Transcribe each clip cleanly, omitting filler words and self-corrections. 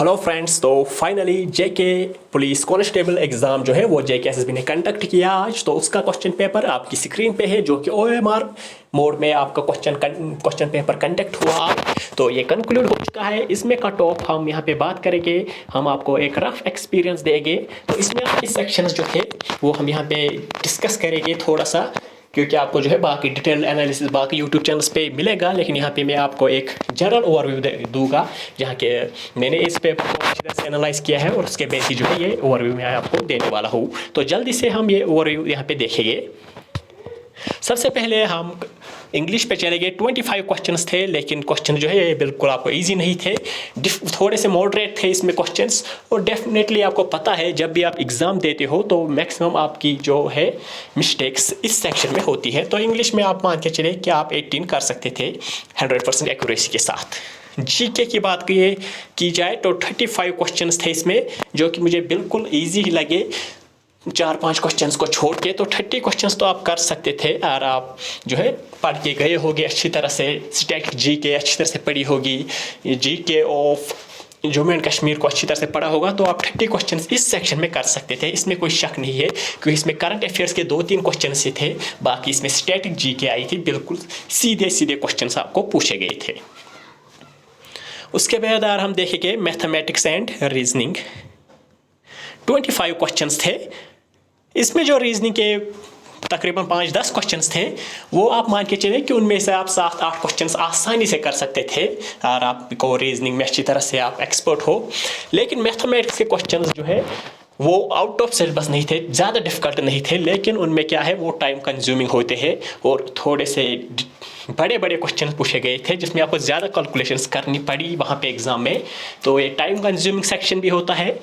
Hello friends, तो finally जेके police constable exam जो है वो जेके एसएसबी ने कंडक्ट किया आज। तो उसका क्वेश्चन पेपर आपकी स्क्रीन पे है, जो कि ओएमआर मोड में आपका क्वेश्चन पेपर कंडक्ट हुआ। तो ये कंक्लूड हो चुका है। इसमें कट ऑफ हम यहाँ पे बात करेंगे, हम आपको एक रफ एक्सपीरियंस देंगे। तो इसमें इस सेक्शंस जो है वो हम यहाँ पे डिस्कस करेंगे थोड़ा सा, क्योंकि आपको जो है बाकी डिटेल एनालिसिस बाकी यूट्यूब चैनल्स पे मिलेगा, लेकिन यहाँ पे मैं आपको एक जनरल ओवरव्यू दूंगा, जहाँ के मैंने इस पेपर को अच्छी तरह से एनालाइज किया है और उसके बेसिस जो है ये ओवरव्यू मैं आपको देने वाला हूँ। तो जल्दी से हम ये ओवरव्यू यहाँ पे देखेंगे। सबसे पहले हम इंग्लिश पे चले गए। 25 क्वेश्चंस थे, लेकिन क्वेश्चन जो है ये बिल्कुल आपको इजी नहीं थे, थोड़े से मॉडरेट थे इसमें क्वेश्चंस। और डेफिनेटली आपको पता है जब भी आप एग्ज़ाम देते हो तो मैक्सिमम आपकी जो है मिस्टेक्स इस सेक्शन में होती है। तो इंग्लिश में आप मान के चले कि आप 18 कर सकते थे 100% एक्यूरेसी के साथ। जीके की बात की जाए तो 35 क्वेश्चंस थे इसमें, जो कि मुझे बिल्कुल ईजी ही लगे 4-5 क्वेश्चंस को छोड़ के। तो 30 क्वेश्चंस तो आप कर सकते थे, और आप जो है पढ़ के गए होगे अच्छी तरह से। स्टैटिक जीके अच्छी तरह से पढ़ी होगी, GK of Jammu and Kashmir को अच्छी तरह से पढ़ा होगा, तो आप 30 क्वेश्चंस इस सेक्शन में कर सकते थे। इसमें कोई शक नहीं है, क्योंकि इसमें करंट अफेयर्स के 2-3 क्वेश्चन से थे, बाकी इसमें स्टैटिक जीके आई थी। बिल्कुल सीधे सीधे क्वेश्चन आपको पूछे गए थे। उसके बाद अगर हम देखेंगे मैथमेटिक्स एंड रीजनिंग, 25 क्वेश्चंस थे। इसमें जो रीजनिंग के तकरीबन 5-10 क्वेश्चंस थे, वो आप मान के चले कि उनमें से आप 7-8 क्वेश्चंस आसानी से कर सकते थे, और आपको रीजनिंग में अच्छी तरह से आप एक्सपर्ट हो। लेकिन मैथमेटिक्स के क्वेश्चंस जो है वो आउट ऑफ सिलेबस नहीं थे, ज़्यादा डिफिकल्ट नहीं थे, लेकिन उनमें क्या है वो टाइम कंज्यूमिंग होते हैं और थोड़े से बड़े बड़े क्वेश्चन पूछे गए थे, जिसमें आपको ज़्यादा कैलकुलेशंस करनी पड़ी वहाँ पे एग्ज़ाम में। तो ये टाइम कंज्यूमिंग सेक्शन भी होता है,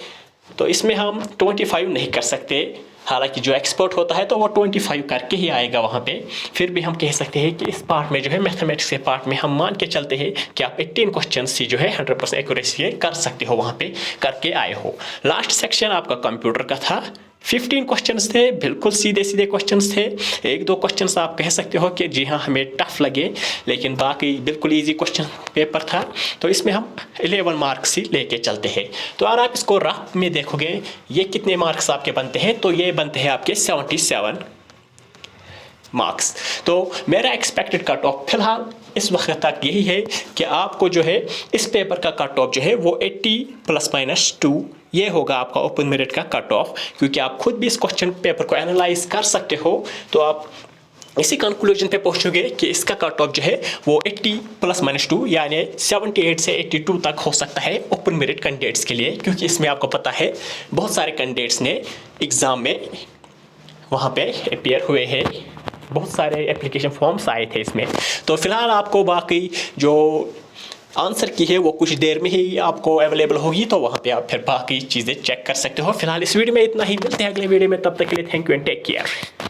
तो इसमें हम 25 नहीं कर सकते। हालांकि जो एक्सपर्ट होता है तो वो 25 करके ही आएगा वहाँ पे। फिर भी हम कह सकते हैं कि इस पार्ट में जो है मैथमेटिक्स के पार्ट में हम मान के चलते हैं कि आप 18 क्वेश्चन ही जो है 100% एक्यूरेसी कर सकते हो, वहाँ पे करके आए हो। लास्ट सेक्शन आपका कंप्यूटर का था, 15 क्वेश्चंस थे, बिल्कुल सीधे सीधे क्वेश्चंस थे। 1-2 क्वेश्चंस आप कह सकते हो कि जी हाँ हमें टफ लगे, लेकिन बाकी बिल्कुल इजी क्वेश्चन पेपर था। तो इसमें हम 11 मार्क्स ही लेके चलते हैं। तो अगर आप इसको रफ में देखोगे ये कितने मार्क्स आपके बनते हैं, तो ये बनते हैं आपके 77 मार्क्स। तो मेरा एक्सपेक्टेड कट ऑफ फिलहाल इस वक्त तक यही है कि आपको जो है इस पेपर का कट ऑफ जो है वो 80 ±2 ये होगा आपका ओपन मेरिट का कट ऑफ। क्योंकि आप खुद भी इस क्वेश्चन पेपर को एनालाइज कर सकते हो, तो आप इसी कंक्लूजन पे पहुंचोगे कि इसका कट ऑफ जो है वो 80 ±2 यानी 78 से 82 तक हो सकता है ओपन मेरिट कैंडिडेट्स के लिए। क्योंकि इसमें आपको पता है बहुत सारे कैंडिडेट्स ने एग्ज़ाम में वहाँ पे अपीयर हुए हैं, बहुत सारे एप्लीकेशन फॉर्म्स आए थे इसमें। तो फिलहाल आपको बाकी जो आंसर की है वो कुछ देर में ही आपको अवेलेबल होगी, तो वहाँ पे आप फिर बाकी चीज़ें चेक कर सकते हो। फिलहाल इस वीडियो में इतना ही, मिलते हैं अगले वीडियो में, तब तक के लिए thank you and take care.